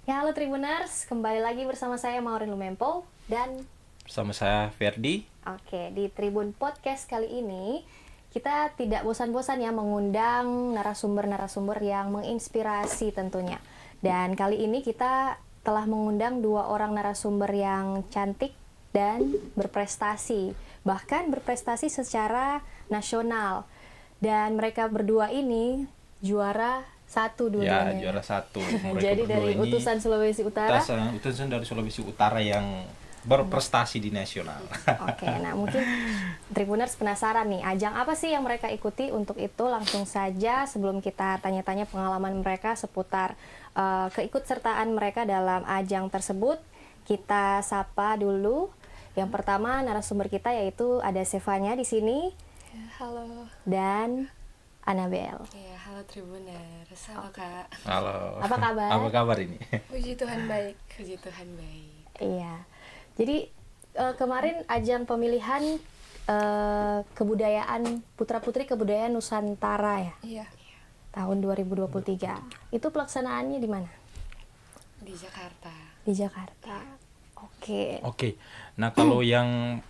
Ya, halo Tribuners, kembali lagi bersama saya Maureen Lumempo dan Bersama saya Ferdi. di Tribun Podcast kali ini kita tidak bosan-bosan ya mengundang narasumber-narasumber yang menginspirasi tentunya. Dan kali ini kita telah mengundang 2 orang narasumber yang cantik dan berprestasi, bahkan berprestasi secara nasional. Dan mereka berdua ini juara 1 Ya, dua-duanya. juara 1. Jadi dari utusan Sulawesi Utara. Utusan dari Sulawesi Utara yang berprestasi di nasional. Oke, nah mungkin Tribuners penasaran nih, ajang apa sih yang mereka ikuti? Untuk itu langsung saja sebelum kita tanya-tanya pengalaman mereka seputar keikutsertaan mereka dalam ajang tersebut, kita sapa dulu. Yang pertama narasumber kita yaitu ada Sevanya di sini Ya, halo. dan Anabel. Ya, halo Tribuners. Halo Kak. Halo. Apa kabar? Apa kabar ini? Puji Tuhan baik. Puji Tuhan baik. Iya. Jadi kemarin ajang pemilihan kebudayaan Putra-Putri Kebudayaan Nusantara ya, Iya, tahun 2023. Itu pelaksanaannya di mana? di Jakarta. Di Jakarta. Oke. Oke. Nah, kalau yang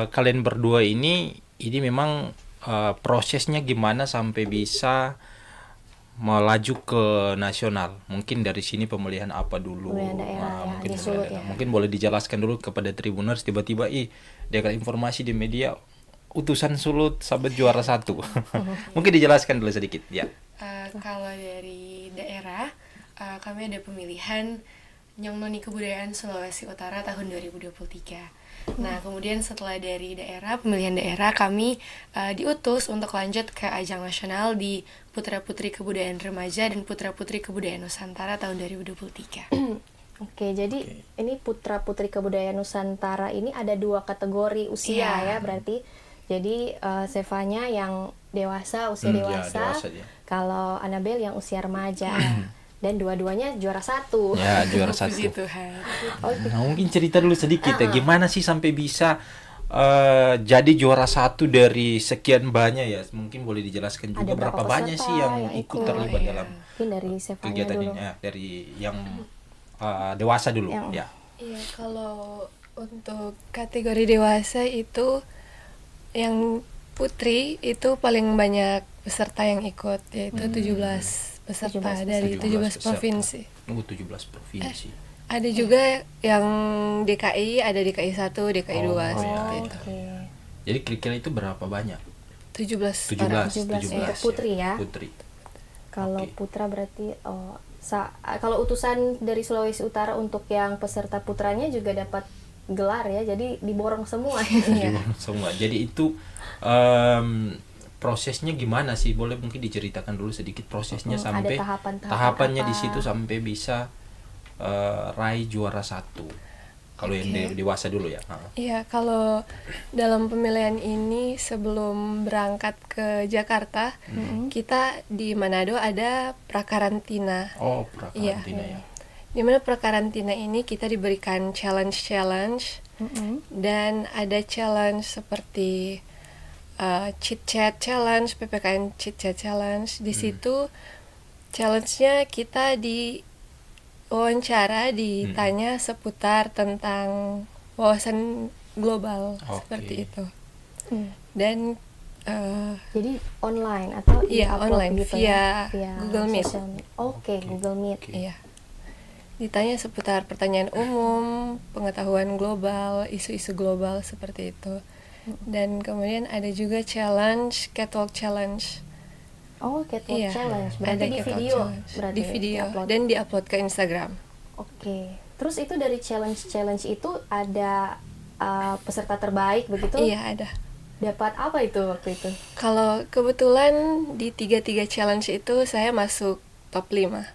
kalian berdua ini memang prosesnya gimana sampai bisa melaju ke nasional? Mungkin dari sini pemilihan apa dulu? Pemilihan daerah ya, mungkin di pemilihan Sulut daerah. ya. Mungkin boleh dijelaskan dulu kepada Tribuners, tiba-tiba dia dapat informasi di media utusan Sulut sampai juara 1. Mungkin dijelaskan dulu sedikit ya. Kalau dari daerah, kami ada pemilihan Nyong Noni Kebudayaan Sulawesi Utara tahun 2023. Nah, kemudian setelah dari daerah, pemilihan daerah, kami diutus untuk lanjut ke ajang nasional di Putra-Putri Kebudayaan Remaja dan Putra-Putri Kebudayaan Nusantara tahun 2023. Oke, jadi ini Putra-Putri Kebudayaan Nusantara ini ada 2 kategori usia Iya. ya berarti. Jadi Sevanya yang dewasa, usia Ya, dewasa. dewasa dia. Kalau Anabel yang usia remaja. Dan dua-duanya juara 1. Ya, juara 1. Puji Tuhan. Nah, mungkin cerita dulu sedikit ya, gimana sih sampai bisa jadi juara 1 dari sekian banyak ya? Mungkin boleh dijelaskan juga Ada berapa berapa banyak peserta sih yang yang ikut ikut? terlibat Iya. dalam Mungkin dari Sevanya kegiatan dulu. ini ya, dari yang dewasa dulu Yang- ya. Iya, kalau untuk kategori dewasa itu yang putri itu paling banyak peserta yang ikut, yaitu 17 peserta 17 dari 17 peserta. provinsi. 17 provinsi. Ada juga yang DKI, ada DKI 1, DKI 2 Oh, seperti iya. itu. Oke. Jadi kira-kira itu berapa banyak? 17 17, orang. 17 untuk ya. putri ya. Putri. Kalau Oke. putra berarti kalau utusan dari Sulawesi Utara untuk yang peserta putranya juga dapat gelar ya. Jadi diborong semua. Iya. Semua. Jadi itu prosesnya gimana sih? Boleh mungkin diceritakan dulu sedikit prosesnya Ada sampai tahapan-tahapan tahapannya apa? di situ sampai bisa raih juara 1. Kalau yang Oke. dewasa dulu ya. Iya, kalau dalam pemilihan ini sebelum berangkat ke Jakarta, kita di Manado ada prakarantina. Oh, Iya. prakarantina ya. Di mana prakarantina ini kita diberikan challenge dan ada challenge seperti chit chat challenge, PPKN chit chat challenge. Di situ challenge-nya kita diwawancara, ditanya seputar tentang wawasan global Oke. seperti itu. Hmm. Dan Jadi online atau Iya, di-upload online, gitu via ya? Google Meet. sosial media. Oke, Google Meet. Oke. iya, ditanya seputar pertanyaan umum, pengetahuan global, isu-isu global seperti itu. Dan kemudian ada juga challenge, catwalk challenge. Oh, catwalk Iya, challenge. Berarti ada di catwalk video. challenge. Berarti Di video di-upload. dan diupload ke Instagram. Oke. Terus itu dari challenge itu ada peserta terbaik begitu? Iya, ada. Dapat apa itu waktu itu? Kalau kebetulan di 3 challenge itu saya masuk top 5.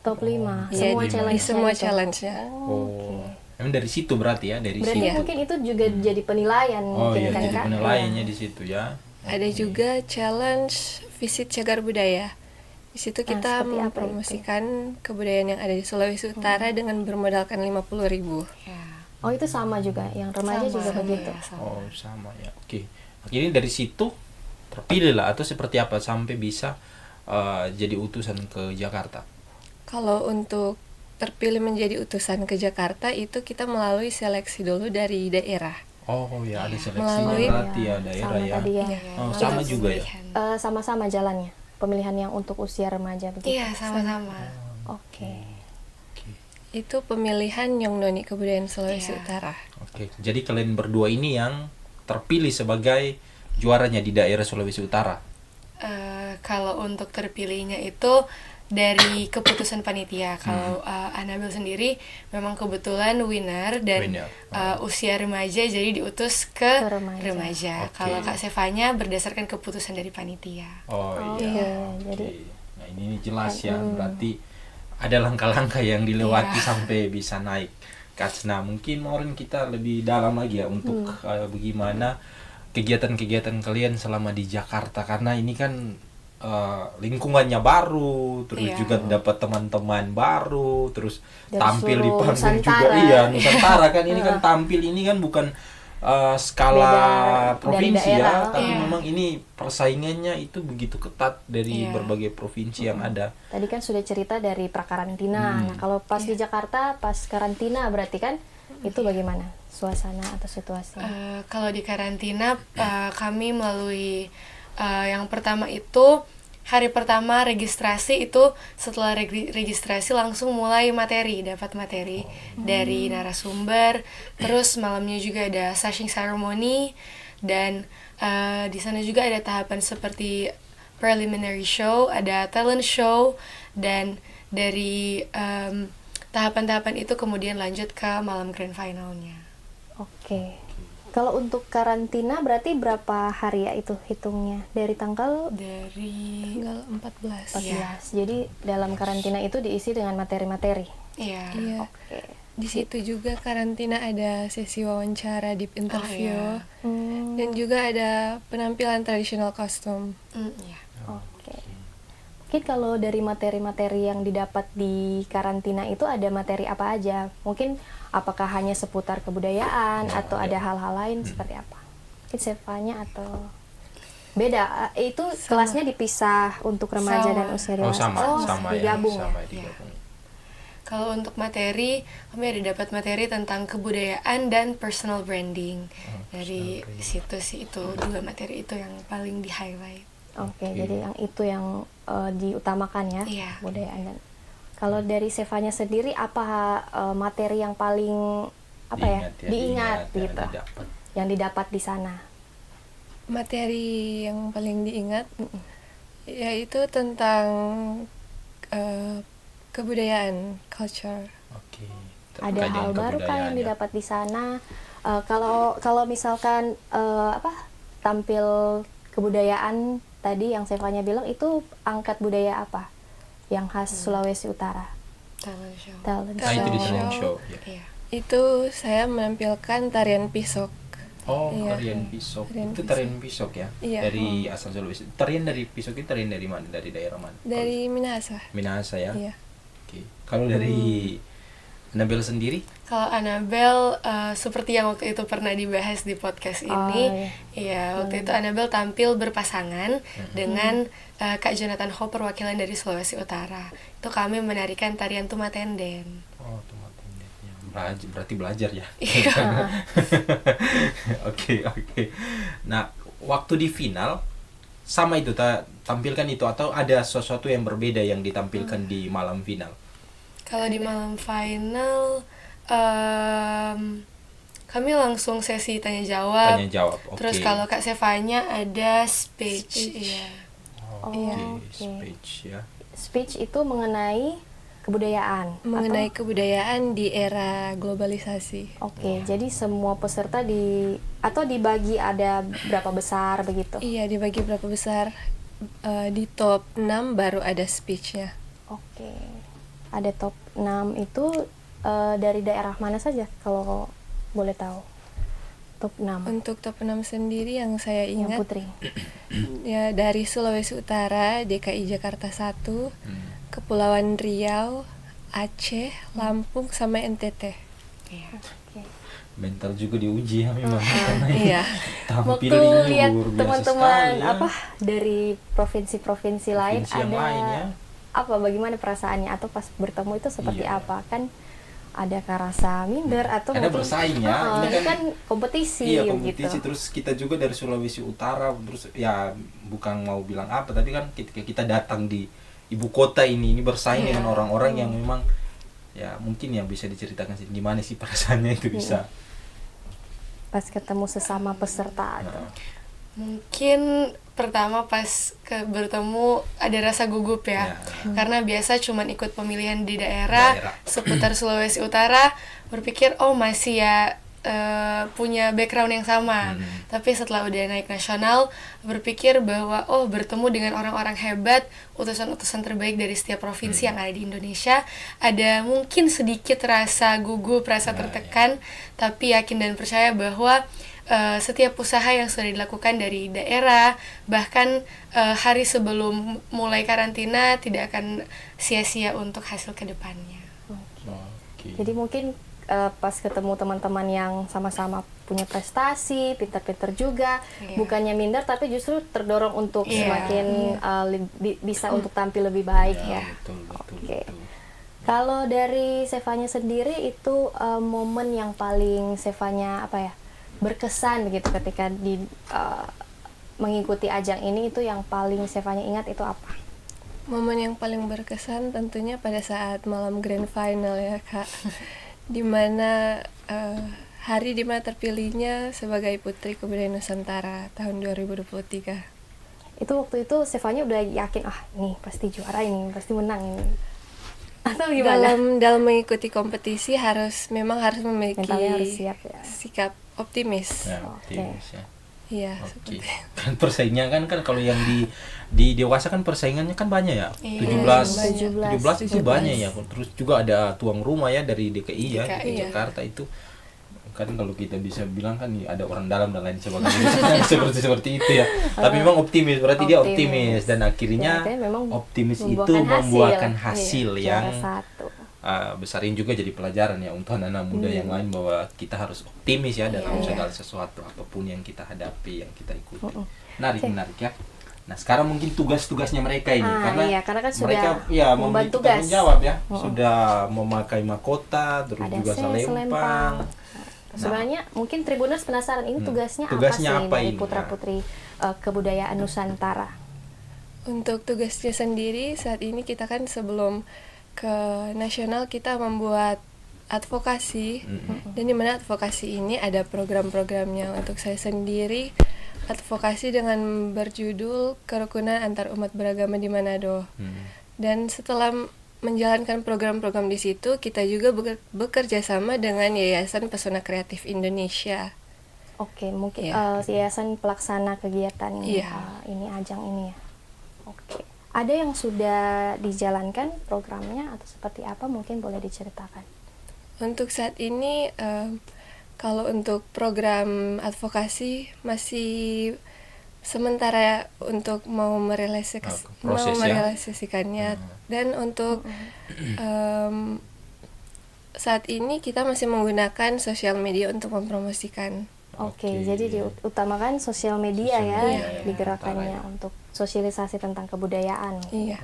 Top 5. Iya, Semua di challenge. semua challenge-nya. Oh, Emang dari situ berarti ya, dari berarti situ. mungkin itu juga jadi penilaian Oh mungkin iya, kan, jadi Kak? penilaiannya Iya. di situ ya. Ada juga challenge visit cagar budaya. Di situ kita seperti apa mempromosikan kebudayaan yang ada di Sulawesi Utara dengan bermodalkan 50.000. Oh, itu sama juga. Yang remaja juga Sama, begitu. ya, sama. Oh, sama ya. Oke. Akhirnya dari situ terpilih lah atau seperti apa sampai bisa jadi utusan ke Jakarta. Kalau untuk terpilih menjadi utusan ke Jakarta itu kita melalui seleksi dulu dari daerah. Oh ya, ada seleksinya Melalui- berarti ya daerah sama ya. tadi ya. Iya. Oh, sama juga ya. Sama-sama jalannya pemilihan yang untuk usia remaja begitu. Iya, sama-sama. Oke. Oke. Itu pemilihan Nyong Noni Kebudayaan Sulawesi Iya. Utara. Oke. Jadi kalian berdua ini yang terpilih sebagai juaranya di daerah Sulawesi Utara. Kalau untuk terpilihnya itu dari keputusan panitia. Kalau Anabel sendiri memang kebetulan winner dan Winner. usia remaja, jadi diutus ke Ke remaja. remaja. Oke. Kalau Kak Sevanya berdasarkan keputusan dari panitia. Oh, Oh, iya. iya, Oke. jadi Nah, ini jelas ya. Berarti ada langkah-langkah yang dilewati Iya. sampai bisa naik. Nah, mungkin Maureen kita lebih dalam lagi ya untuk bagaimana kegiatan-kegiatan kalian selama di Jakarta, karena ini kan lingkungannya baru, terus Iya. juga dapat teman-teman baru, terus Dan tampil di suruh panggung juga. Nusantara. Iya, Nusantara kan ini kan tampil ini kan bukan skala Beda dari provinsi daerah. ya, tapi Iya. memang ini persaingannya itu begitu ketat dari Iya. berbagai provinsi yang ada. tadi kan sudah cerita dari prakarantina. Nah, kalau pas di Jakarta, pas karantina berarti kan itu bagaimana suasana atau situasinya? Kalau di karantina kami melalui yang pertama itu hari pertama registrasi itu, setelah registrasi langsung mulai dapat materi dari narasumber, terus malamnya juga ada sashing ceremony, dan di sana juga ada tahapan seperti preliminary show, ada talent show, dan dari tahapan-tahapan itu kemudian lanjut ke malam grand finalnya. Oke. Kalau untuk karantina berarti berapa hari ya itu hitungnya? Dari tanggal Dari Tanggal 14. 14. Jadi dalam karantina itu diisi dengan materi-materi. iya. Iya. Oke. Di situ juga karantina ada sesi wawancara, deep interview, iya. dan juga ada penampilan traditional costume. Iya. Oke. Mungkin kalau dari materi-materi yang didapat di karantina itu ada materi apa aja? Mungkin apakah hanya seputar kebudayaan Ya, atau ya. ada hal-hal lain seperti apa? Mungkin Sevanya atau beda? Itu kelasnya dipisah untuk remaja Sama. dan usia Oh, dewasa. sama ya, digabung sama ya. digabung. Kalau untuk materi, kami ada dapat materi tentang kebudayaan dan personal branding. Dari situ sih, itu dua materi itu yang paling di highlight. Oke, jadi yang itu yang diutamakan ya, Iya. kebudayaan. Dan kalau dari Sevanya sendiri apa materi yang paling diingat ya, gitu, didapat. yang didapat di sana? Materi yang paling diingat yaitu tentang kebudayaan, culture. Oke. Ada Terkait hal dengan baru kan yang kebudayaan ya. didapat di sana? Kalau misalkan tampil kebudayaan tadi yang Sevanya bilang itu angkat budaya apa yang khas Sulawesi Utara? Talent show. Talent Nah, itu di show. talent show. Ya. Iya. Itu saya menampilkan tarian pisok. Oh, Iya. tarian pisok. Tarian Itu pisok. tarian pisok ya? Iya. Dari asal Sulawesi. Tarian dari pisok itu tarian dari mana? Dari daerah mana? Dari Minahasa. Minahasa ya? Iya. Oke. Kalau dari Nabel sendiri? Kalau Anabel, seperti yang waktu itu pernah dibahas di podcast ini, ya waktu itu Anabel tampil berpasangan dengan Kak Jonathan Ho, perwakilan dari Sulawesi Utara. Itu kami menarikan tarian Tumatenden. Oh, tomat pendeknya. Berarti belajar ya? Iya. Oke. Nah, waktu di final sama itu tampilkan itu atau ada sesuatu yang berbeda yang ditampilkan di malam final? Kalau di malam final, kami langsung sesi tanya jawab. Tanya jawab. Oke. Terus kalau Kak Sevanya ada speech. Iya. Oke, Iya. Oke. speech ya. Speech itu mengenai kebudayaan. Mengenai kebudayaan di era globalisasi. Oke, jadi semua peserta dibagi ada berapa besar begitu? Iya, dibagi berapa besar. Di top 6 baru ada speech-nya. Oke. Ada top 6 itu dari daerah mana saja kalau boleh tahu? Top 6. Untuk top 6 sendiri yang saya Yang ingat Putri. ya dari Sulawesi Utara, DKI Jakarta 1, Kepulauan Riau, Aceh, Lampung, sama NTT. Iya. Oke. Mental juga diuji ya memang. Iya. Tampil Waktu ini lihat luar biasa teman-teman sekali ya. dari provinsi-provinsi lain Provinsi yang ada lain ya. apa, bagaimana perasaannya, atau pas bertemu itu seperti Iya. apa? Kan adakah rasa minder atau Karena mungkin bersaing ya. ini Ini kan kompetisi, iya, kompetisi. gitu. Terus kita juga dari Sulawesi Utara, terus ya bukan mau bilang apa, tapi kan ketika kita datang di ibu kota ini bersaing dengan orang-orang yang memang ya mungkin yang bisa diceritakan sih gimana sih perasaannya itu bisa. Pas ketemu sesama peserta tuh. Nah, Mungkin pertama pas bertemu ada rasa gugup ya. Karena biasa cuman ikut pemilihan di daerah seputar Sulawesi Utara, berpikir oh masih ya punya background yang sama. Tapi setelah udah naik nasional, berpikir bahwa oh bertemu dengan orang-orang hebat, utusan-utusan terbaik dari setiap provinsi yang ada di Indonesia, ada mungkin sedikit rasa gugup, rasa tertekan, tapi yakin dan percaya bahwa setiap usaha yang sudah dilakukan dari daerah, bahkan hari sebelum mulai karantina tidak akan sia-sia untuk hasil kedepannya. oke. Jadi mungkin pas ketemu teman-teman yang sama-sama punya prestasi, pintar-pintar juga, bukannya minder tapi justru terdorong untuk semakin bisa untuk tampil lebih baik ya. Betul, betul, Oke. betul. Kalau dari Sevanya sendiri itu momen yang paling Sevanya apa ya, berkesan begitu ketika mengikuti ajang ini, itu yang paling Sevanya ingat itu apa? Momen yang paling berkesan tentunya pada saat malam grand final ya Kak, dimana hari dimana terpilihnya sebagai Putri Kebudayaan Nusantara tahun 2023. Itu waktu itu Sevanya udah yakin, ini pasti juara, ini pasti menang ini, atau gimana? Dalam mengikuti kompetisi memang harus memiliki Mentalnya harus siap ya. sikap optimis. Ya, optimis ya. Iya, Oke. seperti Kan persaingannya kan kalau yang di dewasa kan persaingannya kan banyak ya. 17 itu banyak ya. Terus juga ada tuan rumah ya dari DKI ya, DKI, di ya. Jakarta itu. Kan kalau kita bisa bilang kan ada orang dalam dan lain sebagainya seperti itu ya. Tapi memang optimis, berarti dia optimis dan akhirnya Ya, memang optimis itu membuahkan membuahkan hasil, hasil iya, yang juara satu. besarin juga jadi pelajaran ya untuk anak-anak muda yang lain bahwa kita harus optimis ya dalam segala sesuatu apapun yang kita hadapi, yang kita ikuti. Menarik ya. Nah sekarang mungkin tugas-tugasnya mereka ini Karena kan sudah mereka ya membantu memiliki tugas. tanggung jawab ya, sudah memakai mahkota, terus Ada juga selempang. Sebenarnya mungkin Tribuners penasaran ini tugasnya apa Tugasnya sih apa dari ini? putra-putri kebudayaan Nusantara? Untuk tugasnya sendiri saat ini kita kan sebelum ke nasional kita membuat advokasi, dan di mana advokasi ini ada program-programnya. Untuk saya sendiri advokasi dengan berjudul Kerukunan Antar Umat Beragama di Manado. Dan setelah menjalankan program-program di situ, kita juga bekerja sama dengan Yayasan Pesona Kreatif Indonesia. Oke, mungkin Iya. yayasan pelaksana kegiatan Iya. ini ajang ini ya. Oke. Ada yang sudah dijalankan programnya atau seperti apa, mungkin boleh diceritakan? Untuk saat ini, kalau untuk program advokasi masih sementara untuk mau merealisasikannya. Dan untuk saat ini kita masih menggunakan sosial media untuk mempromosikan. Oke, jadi diutamakan sosial media ya digerakannya ya. untuk sosialisasi tentang kebudayaan. Iya.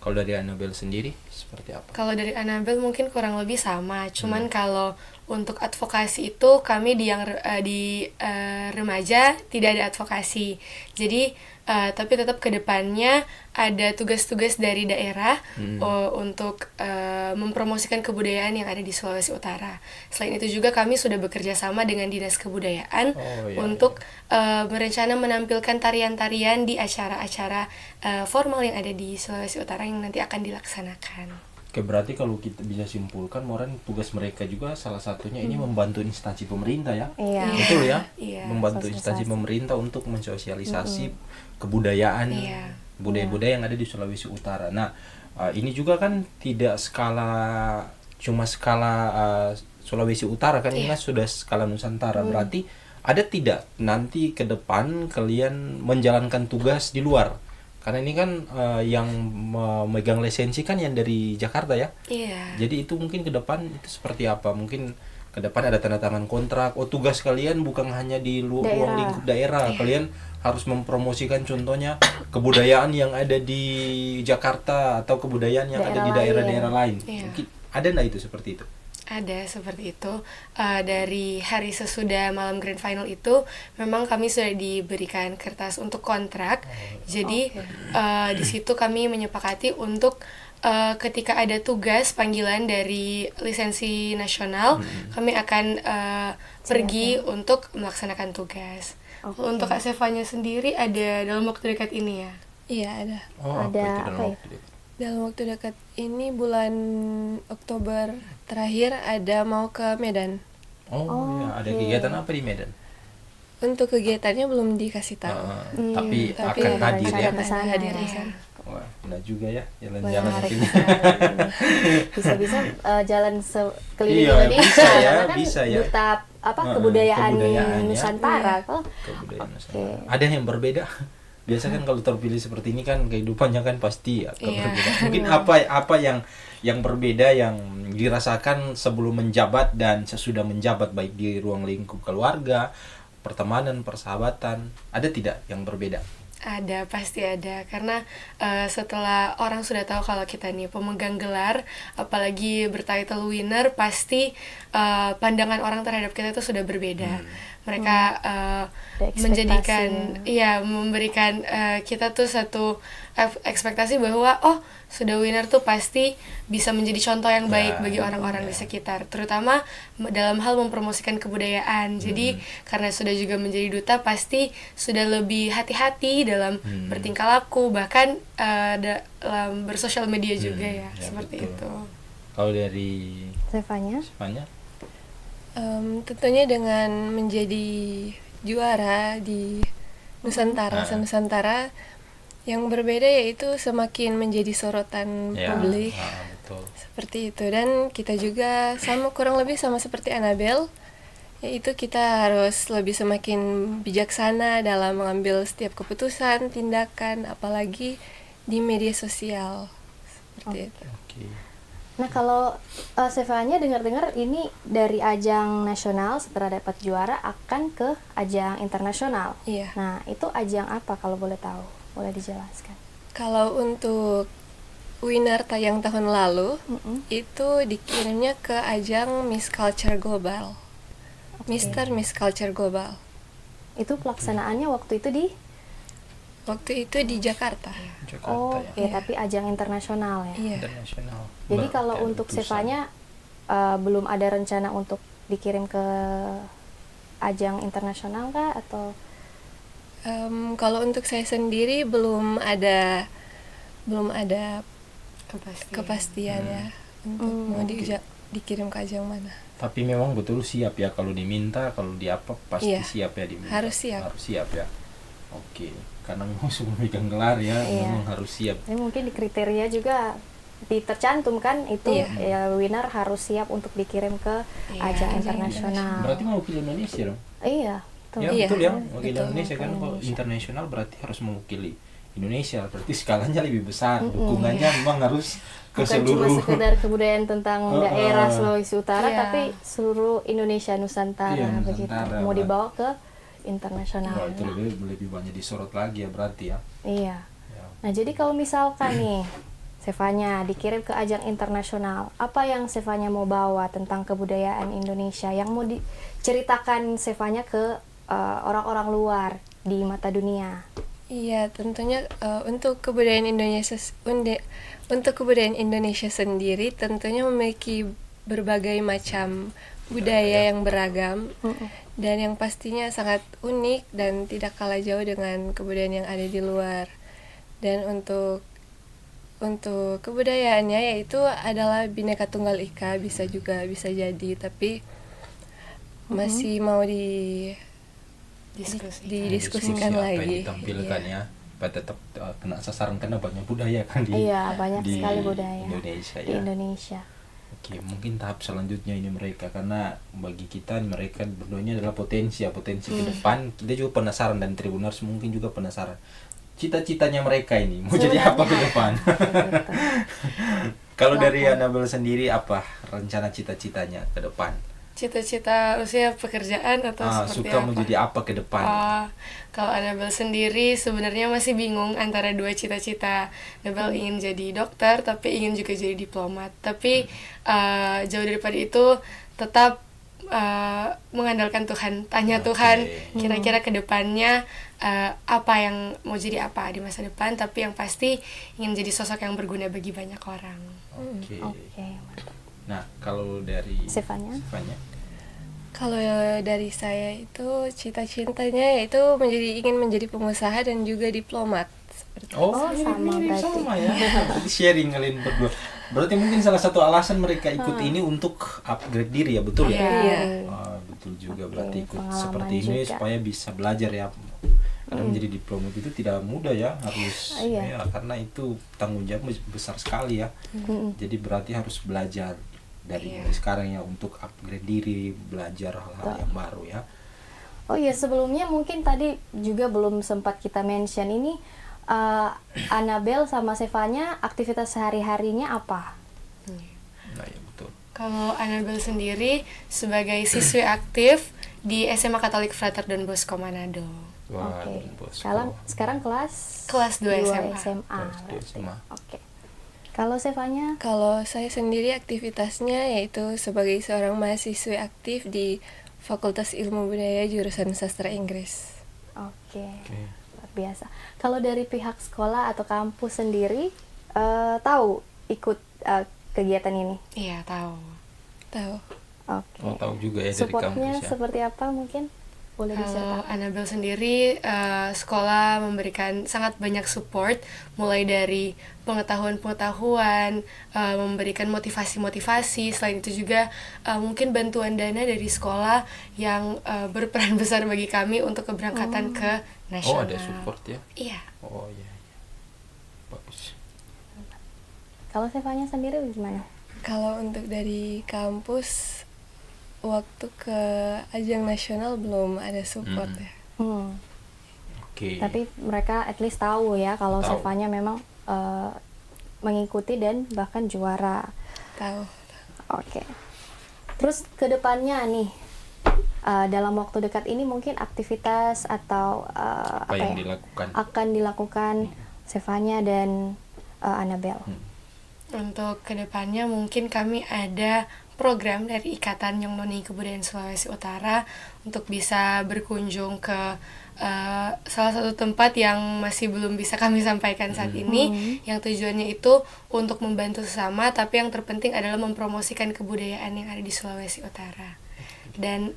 Kalau dari Annabel sendiri seperti apa? Kalau dari Annabel mungkin kurang lebih sama, cuman kalau untuk advokasi itu kami di remaja tidak ada advokasi. Jadi tapi tetap kedepannya ada tugas-tugas dari daerah untuk mempromosikan kebudayaan yang ada di Sulawesi Utara. Selain itu juga kami sudah bekerja sama dengan Dinas Kebudayaan untuk berencana menampilkan tarian-tarian di acara-acara formal yang ada di Sulawesi Utara yang nanti akan dilaksanakan. Oke, berarti kalau kita bisa simpulkan, Moren, tugas mereka juga salah satunya ini membantu instansi pemerintah ya. Iya. Betul ya? Iya. Membantu instansi pemerintah untuk mensosialisasi kebudayaan, budaya-budaya yang ada di Sulawesi Utara. Nah, ini juga kan tidak cuma skala Sulawesi Utara kan, ini kan sudah skala Nusantara. Berarti ada tidak nanti ke depan kalian menjalankan tugas di luar? Karena ini kan yang memegang lisensi kan yang dari Jakarta ya. Iya. Jadi itu mungkin ke depan itu seperti apa? Mungkin ke depan ada tanda tangan kontrak. Oh, tugas kalian bukan hanya di ruang lingkup daerah. Kalian harus mempromosikan contohnya kebudayaan yang ada di Jakarta atau kebudayaan yang ada di daerah-daerah lain. Iya. Mungkin ada nggak itu seperti itu? Ada seperti itu. Dari hari sesudah malam grand final itu memang kami sudah diberikan kertas untuk kontrak. Jadi di situ kami menyepakati untuk ketika ada tugas panggilan dari lisensi nasional, kami akan pergi untuk melaksanakan tugas. Untuk Kak Sevanya sendiri ada dalam waktu dekat ini ya? Iya, ada. Oh, Ada apa itu dalam apa ya? waktu itu? Dalam waktu dekat ini bulan Oktober terakhir ada mau ke Medan. Oh, ya, ada kegiatan apa di Medan? Untuk kegiatannya belum dikasih tahu. Tapi tapi akan ada hadir ya. rencana kesana hadir ya. di sana. Wah, benar juga ya jalan-jalan Menarik ke sini. sekali. Bisa-bisa jalan sekeliling Iya, Indonesia bisa ya, karena kan bisa ya. duta kebudayaan kebudayaan ya. Nusantara. Oh, Kebudayaan Oke. Nusantara. Ada yang berbeda. Biasa kan kalau terpilih seperti ini kan kehidupannya kan pasti akan Iya. berbeda. Mungkin apa yang berbeda yang dirasakan sebelum menjabat dan sesudah menjabat, baik di ruang lingkup keluarga, pertemanan, persahabatan, ada tidak yang berbeda? Ada, pasti ada. Karena setelah orang sudah tahu kalau kita nih pemegang gelar, apalagi bertitle winner, pasti pandangan orang terhadap kita itu sudah berbeda. Mereka Ada ekspektasi menjadikan, memberikan kita tuh satu ekspektasi bahwa sudah winner tuh pasti bisa menjadi contoh yang baik bagi orang-orang di sekitar, terutama dalam hal mempromosikan kebudayaan. Jadi karena sudah juga menjadi duta, pasti sudah lebih hati-hati dalam bertingkah laku, bahkan dalam bersosial media juga ya seperti betul. itu. Kalau dari Sevanya? Fanya? Tentunya dengan menjadi juara di Nusantara, Nusantara, yang berbeda yaitu semakin menjadi sorotan publik. Betul. Seperti itu, dan kita juga kurang lebih sama seperti Annabelle, yaitu kita harus lebih semakin bijaksana dalam mengambil setiap keputusan, tindakan, apalagi di media sosial. Seperti itu. Oke. Nah, kalau Sevanya dengar-dengar ini dari ajang nasional setelah dapat juara akan ke ajang internasional. Iya. Nah, itu ajang apa kalau boleh tahu? Boleh dijelaskan? Kalau untuk winner yang tahun lalu, itu dikirimnya ke ajang Miss Culture Global. Miss Culture Global. Itu pelaksanaannya waktu itu di di Jakarta. Jakarta ya. ya, tapi ajang internasional ya. Iya. Internasional. Jadi kalau Dan untuk utusan. Sevanya belum ada rencana untuk dikirim ke ajang internasional kah atau Kalau untuk saya sendiri belum ada kepastian ya untuk mau dikirim ke ajang mana. Tapi memang betul siap ya kalau diminta, kalau di apa pasti Iya. siap ya diminta. Harus siap. Harus siap ya. Oke, karena memang sudah megang gelar ya, Iya. memang harus siap. Jadi mungkin di kriteria juga tercantum kan itu Iya. ya winner harus siap untuk dikirim ke ajang internasional. Berarti mewakili Indonesia dong? Iya, betul. Ya Iya, betul ya, mewakili betul, Indonesia kan. Kalau Indonesia. internasional berarti harus mewakili Indonesia, berarti skalanya lebih besar. Dukungannya memang harus ke Bukan cuma seluruh. sekedar kebudayaan tentang daerah Sulawesi Utara, Iya. tapi seluruh Indonesia Nusantara, Iya, begitu. Nusantara, Mau Mbak. dibawa ke internasional. Wah, itu lebih banyak disorot lagi ya berarti ya. Iya. Ya. Nah, jadi kalau misalkan nih Sevanya dikirim ke ajang internasional, apa yang Sevanya mau bawa tentang kebudayaan Indonesia yang mau diceritakan Sevanya ke orang-orang luar di mata dunia? Iya, tentunya untuk kebudayaan Indonesia sendiri tentunya memiliki berbagai macam budaya yang beragam dan yang pastinya sangat unik dan tidak kalah jauh dengan kebudayaan yang ada di luar. Dan untuk kebudayaannya yaitu adalah Bhinneka Tunggal Ika, bisa jadi, tapi masih mau didiskusikan Apa yang lagi. ditampilkan Iya. ya, supaya tetap kena sasaran karena banyak budaya kan di Iya, banyak di sekali budaya Indonesia di ya. Indonesia. Oke, mungkin tahap selanjutnya ini mereka, karena bagi kita mereka berduanya adalah potensi ke depan. Kita juga penasaran dan Tribuners mungkin juga penasaran. Cita-citanya mereka ini mau jadi apa ke depan? Kalau dari Annabelle sendiri apa rencana cita-citanya ke depan? Cita-cita usia pekerjaan atau seperti suka apa? menjadi apa ke depan? Kalau Anabel sendiri sebenarnya masih bingung antara dua cita-cita. Anabel ingin jadi dokter, tapi ingin juga jadi diplomat. Tapi jauh daripada itu, tetap mengandalkan Tuhan. Tanya Tuhan, kira-kira ke depannya apa yang mau jadi apa di masa depan. Tapi yang pasti ingin jadi sosok yang berguna bagi banyak orang. Oke. Oke, mantap. Nah, kalau dari Sefanya? Kalau dari saya itu cita-citanya yaitu ingin menjadi pengusaha dan juga diplomat. Seperti Oh, sama berarti. sama ya. Jadi sharing kalian berdua. Berarti mungkin salah satu alasan mereka ikut ini untuk upgrade diri ya, betul ya? Iya. Betul juga. Berarti ikut pengalaman seperti ini juga. supaya bisa belajar ya. Karena menjadi diplomat itu tidak mudah ya, harus Iya. ya, karena itu tanggung jawab besar sekali ya. Jadi berarti harus belajar dari mulai sekarang ya untuk upgrade diri, belajar hal-hal yang baru ya. Oh iya, sebelumnya mungkin tadi juga belum sempat kita mention ini, Anabel sama Sefanya aktivitas sehari-harinya apa? Nah, ya betul. Kalau Anabel sendiri sebagai siswi aktif di SMA Katolik Frater Don Bosco Manado. Wah, Oke. Don Bosco. Sekarang kelas Kelas 2 SMA. Kelas dua berarti. SMA. Oke. Kalau Sefanya? Kalau saya sendiri aktivitasnya yaitu sebagai seorang mahasiswi aktif di Fakultas Ilmu Budaya jurusan Sastra Inggris. Oke. Luar biasa. Kalau dari pihak sekolah atau kampus sendiri tahu ikut kegiatan ini? Iya, tahu. Tahu. Oke. Oh, tahu juga ya dari Supportnya kampus ya. seperti apa mungkin? Boleh Kalau diceritakan? Anabel sendiri, sekolah memberikan sangat banyak support, mulai dari pengetahuan-pengetahuan, memberikan motivasi-motivasi. Selain itu juga mungkin bantuan dana dari sekolah yang berperan besar bagi kami untuk keberangkatan ke Oh, nasional. ada support ya. Iya. Oh iya. Bagus. Kalau Sefanya sendiri gimana? Kalau untuk dari kampus waktu ke ajang nasional belum ada support ya. Oke. Tapi mereka at least tahu ya kalau Tahu. Sefanya memang mengikuti dan bahkan juara. Tahu. Oke. Terus ke depannya nih, dalam waktu dekat ini mungkin aktivitas atau apa yang dilakukan? akan dilakukan Sefanya dan Anabel. Untuk kedepannya mungkin kami ada program dari Ikatan Nyong Noni Kebudayaan Sulawesi Utara untuk bisa berkunjung ke salah satu tempat yang masih belum bisa kami sampaikan saat ini, yang tujuannya itu untuk membantu sesama, tapi yang terpenting adalah mempromosikan kebudayaan yang ada di Sulawesi Utara. Dan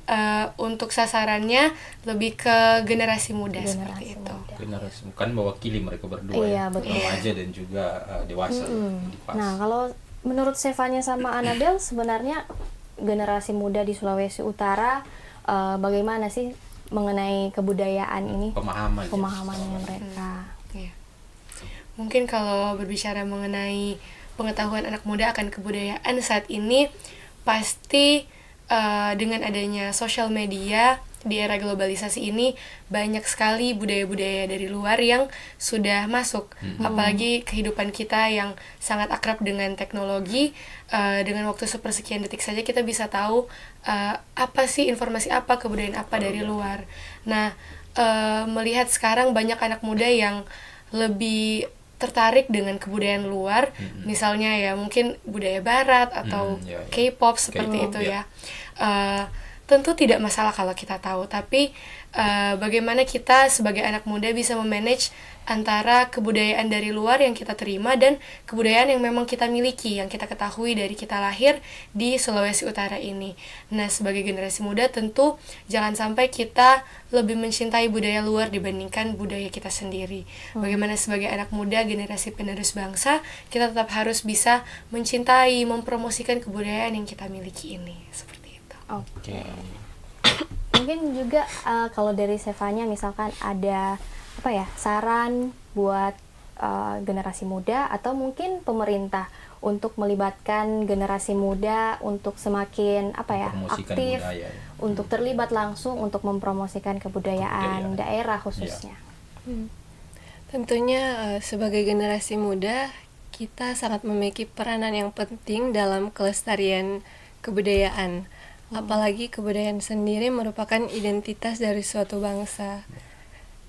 untuk sasarannya lebih ke generasi muda seperti itu. Generasi bukan mewakili mereka berdua Iya, ya, betul. remaja dan juga dewasa di PAS. Nah, kalau menurut Sefanya sama Anabel sebenarnya generasi muda di Sulawesi Utara bagaimana sih mengenai kebudayaan ini? Pemahamannya mereka. Iya. Mungkin kalau berbicara mengenai pengetahuan anak muda akan kebudayaan saat ini, pasti dengan adanya sosial media di era globalisasi ini banyak sekali budaya-budaya dari luar yang sudah masuk. Apalagi kehidupan kita yang sangat akrab dengan teknologi, dengan waktu sepersekian detik saja kita bisa tahu apa sih informasi apa, kebudayaan apa dari luar. Nah, melihat sekarang banyak anak muda yang lebih tertarik dengan kebudayaan luar, misalnya ya mungkin budaya barat atau ya. K-pop seperti K-pop, itu ya. ya. Tentu tidak masalah kalau kita tahu, tapi bagaimana kita sebagai anak muda bisa memanage antara kebudayaan dari luar yang kita terima dan kebudayaan yang memang kita miliki, yang kita ketahui dari kita lahir di Sulawesi Utara ini. Nah, sebagai generasi muda tentu jangan sampai kita lebih mencintai budaya luar dibandingkan budaya kita sendiri. Bagaimana sebagai anak muda, generasi penerus bangsa, kita tetap harus bisa mencintai, mempromosikan kebudayaan yang kita miliki ini. Seperti itu. Oke. Mungkin juga kalau dari Sefanya misalkan ada apa ya saran buat generasi muda atau mungkin pemerintah untuk melibatkan generasi muda untuk semakin apa ya Mempromosikan aktif budaya, ya. untuk terlibat langsung untuk mempromosikan kebudayaan daerah khususnya. Tentunya sebagai generasi muda kita sangat memiliki peranan yang penting dalam kelestarian kebudayaan. Apalagi kebudayaan sendiri merupakan identitas dari suatu bangsa.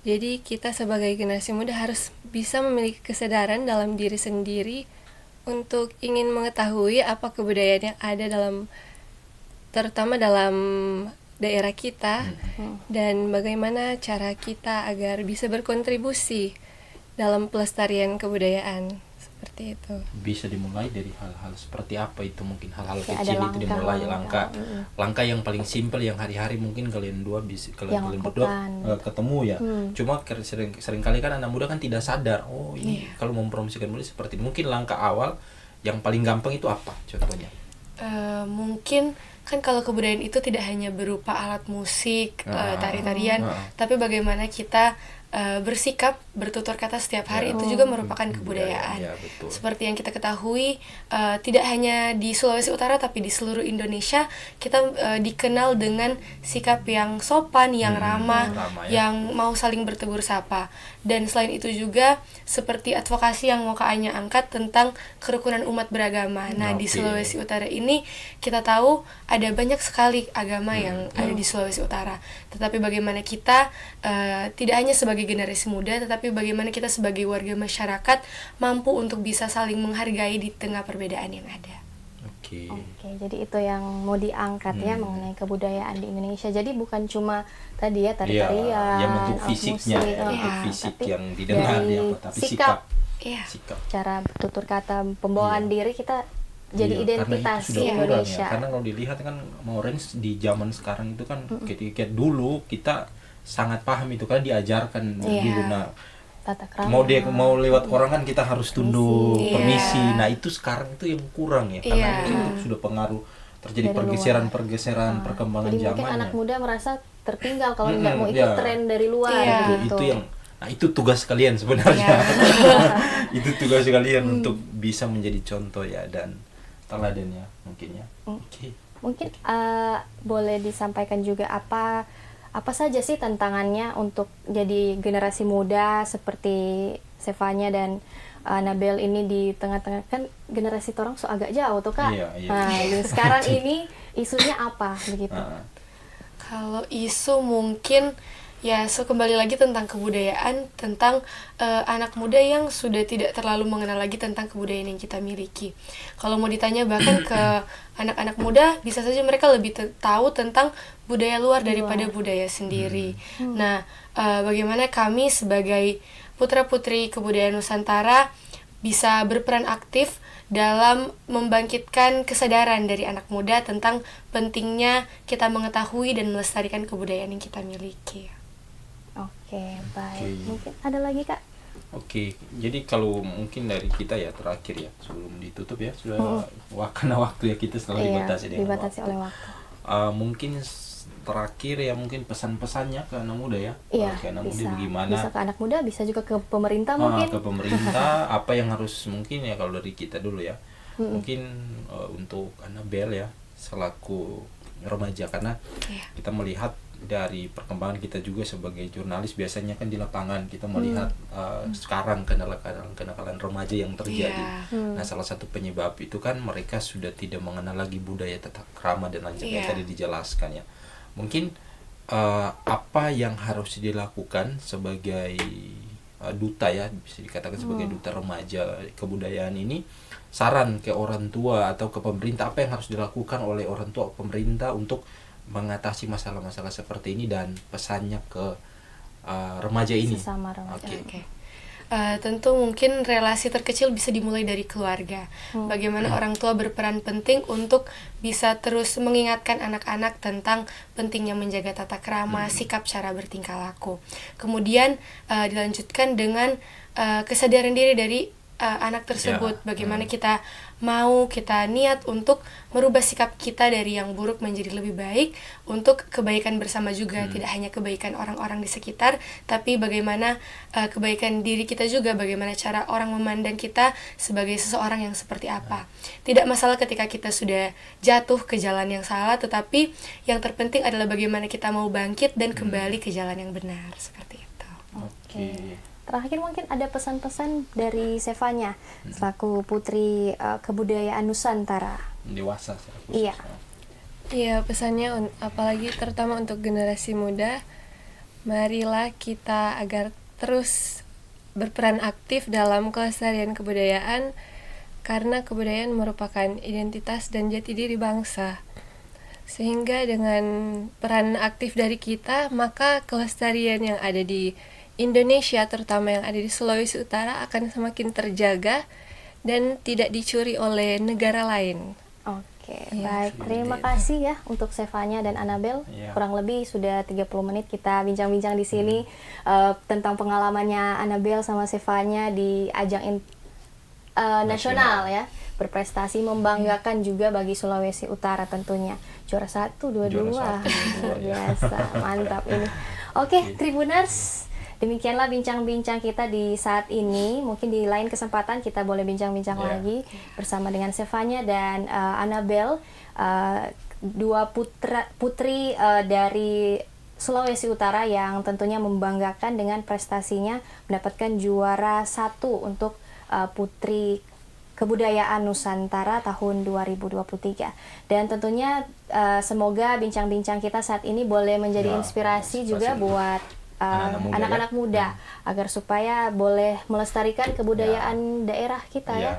Jadi kita sebagai generasi muda harus bisa memiliki kesadaran dalam diri sendiri untuk ingin mengetahui apa kebudayaan yang ada terutama dalam daerah kita, dan bagaimana cara kita agar bisa berkontribusi dalam pelestarian kebudayaan seperti itu. Bisa dimulai dari hal-hal seperti apa itu, mungkin hal-hal Kayak kecil ada itu dimulai langkah yang paling simpel yang hari-hari mungkin kalian berdua ketemu ya. Cuma sering kali kan anak muda kan tidak sadar, oh ini kalau mempromosikan budaya seperti ini. Mungkin langkah awal yang paling gampang itu apa contohnya? Mungkin kan kalau kebudayaan itu tidak hanya berupa alat musik, tari-tarian, tapi bagaimana kita bersikap, bertutur kata setiap hari itu juga merupakan kebudayaan. Ya, betul. Seperti yang kita ketahui, tidak hanya di Sulawesi Utara tapi di seluruh Indonesia kita dikenal dengan sikap yang sopan, yang ramah, yang mau saling bertegur sapa. Dan selain itu juga seperti advokasi yang mau Kak Anya angkat tentang kerukunan umat beragama. Nah, di Sulawesi Utara ini kita tahu ada banyak sekali agama yang ada di Sulawesi Utara. Tetapi bagaimana kita tidak hanya sebagai generasi muda, tetapi bagaimana kita sebagai warga masyarakat mampu untuk bisa saling menghargai di tengah perbedaan yang ada. Oke, jadi itu yang mau diangkat ya mengenai kebudayaan di Indonesia. Jadi bukan cuma tadi ya tari-tarian, yang bentuk fisiknya, bentuk fisik yang didengar ya, tapi sikap, cara bertutur kata, pembawaan diri kita jadi identitas Indonesia. Karena kalau dilihat kan Maurens di zaman sekarang itu kan ketika dulu kita sangat paham itu kan diajarkan dulu. Nah, mau lewat orang kan kita harus tunduk, permisi. Nah, itu sekarang itu yang kurang ya, karena itu sudah pengaruh terjadi pergeseran perkembangan jadi zaman. Mungkin anak muda merasa tertinggal kalau nggak mau ikut tren dari luar gitu. Itu tugas kalian sebenarnya. Itu tugas kalian untuk bisa menjadi contoh ya dan teladan ya mungkin ya. Mungkin boleh disampaikan juga apa saja sih tantangannya untuk jadi generasi muda seperti Sevanya dan Nabel ini di tengah-tengah, kan generasi torang so agak jauh tuh Kak. Nah, sekarang ini isunya apa begitu? Kalau isu mungkin ya kembali lagi tentang kebudayaan, tentang anak muda yang sudah tidak terlalu mengenal lagi tentang kebudayaan yang kita miliki. Kalau mau ditanya bahkan ke anak-anak muda, bisa saja mereka lebih tahu tentang budaya luar daripada budaya sendiri. Nah, bagaimana kami sebagai putra-putri kebudayaan Nusantara bisa berperan aktif dalam membangkitkan kesadaran dari anak muda tentang pentingnya kita mengetahui dan melestarikan kebudayaan yang kita miliki. Oke, baik. Mungkin ada lagi Kak? Jadi kalau mungkin dari kita ya terakhir ya sebelum ditutup ya sudah karena waktu ya kita selalu dibatasi oleh waktu. Mungkin terakhir ya mungkin pesan-pesannya ke anak muda ya. Ke anak muda bagaimana? Bisa ke anak muda, bisa juga ke pemerintah mungkin. Ke pemerintah apa yang harus mungkin ya kalau dari kita dulu ya. Mungkin untuk Annabel ya selaku remaja karena kita melihat dari perkembangan kita juga sebagai jurnalis biasanya kan di lapangan kita melihat sekarang kenakalan remaja yang terjadi. Nah, salah satu penyebab itu kan mereka sudah tidak mengenal lagi budaya tata krama dan lain sebagainya tadi dijelaskan ya. Mungkin apa yang harus dilakukan sebagai duta ya, bisa dikatakan sebagai duta remaja kebudayaan ini, saran ke orang tua atau ke pemerintah apa yang harus dilakukan oleh orang tua pemerintah untuk mengatasi masalah-masalah seperti ini dan pesannya ke remaja ini. Sesama remaja. Tentu mungkin relasi terkecil bisa dimulai dari keluarga. Bagaimana orang tua berperan penting untuk bisa terus mengingatkan anak-anak tentang pentingnya menjaga tata krama, sikap, cara bertingkah laku. Kemudian dilanjutkan dengan kesadaran diri dari anak tersebut. Bagaimana kita niat untuk merubah sikap kita dari yang buruk menjadi lebih baik untuk kebaikan bersama juga. Tidak hanya kebaikan orang-orang di sekitar, tapi bagaimana kebaikan diri kita juga, bagaimana cara orang memandang kita sebagai seseorang yang seperti apa. Tidak masalah ketika kita sudah jatuh ke jalan yang salah, tetapi yang terpenting adalah bagaimana kita mau bangkit dan kembali ke jalan yang benar, seperti itu. Terakhir mungkin ada pesan-pesan dari Sevanya selaku putri kebudayaan Nusantara. Dewasa. Iya. Iya, pesannya apalagi terutama untuk generasi muda, marilah kita agar terus berperan aktif dalam kelestarian kebudayaan, karena kebudayaan merupakan identitas dan jati diri bangsa. Sehingga dengan peran aktif dari kita, maka kelestarian yang ada di Indonesia, terutama yang ada di Sulawesi Utara, akan semakin terjaga dan tidak dicuri oleh negara lain. Oke, Iya. baik. Terima kasih ya untuk Sevanya dan Annabel. Iya. Kurang lebih sudah 30 menit kita bincang-bincang di sini tentang pengalamannya Annabel sama Sevanya di ajang nasional ya. Berprestasi membanggakan juga bagi Sulawesi Utara tentunya. Juara 1, 2, Juara 2. satu, Luar ya. biasa, mantap ini. Oke, Tribuners. Demikianlah bincang-bincang kita di saat ini. Mungkin di lain kesempatan kita boleh bincang-bincang Yeah. lagi bersama dengan Sevanya dan Annabel, dua putri dari Sulawesi Utara yang tentunya membanggakan dengan prestasinya mendapatkan juara 1 untuk putri kebudayaan Nusantara tahun 2023. Dan tentunya semoga bincang-bincang kita saat ini boleh menjadi Ya, inspirasi inspirasi juga buat anak-anak muda agar supaya boleh melestarikan kebudayaan daerah kita ya.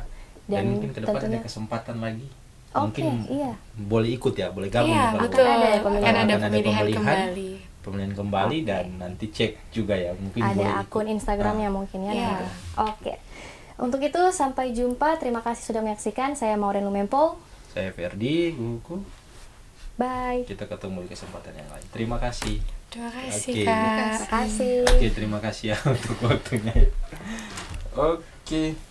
Dan mungkin ke depan ada tentunya kesempatan lagi. Oke, Mungkin iya. boleh ikut ya, boleh gabung Iya, ya, kalau betul. Akan ada Akan ada Akan ada pemilihan pemilihan. kembali. pemilihan kembali Oke. dan nanti cek juga ya, mungkin boleh Ada akun ikut. Instagramnya Nah, mungkin ya. Iya. nanti. Oke. Untuk itu sampai jumpa. Terima kasih sudah menyaksikan. Saya Maureen Lumempol. Saya Ferdi, guruku. Bye. Kita ketemu di kesempatan yang lain. Terima kasih. Terima kasih, Oke. Kak. Terima kasih. Oke, terima kasih ya untuk waktunya. Oke.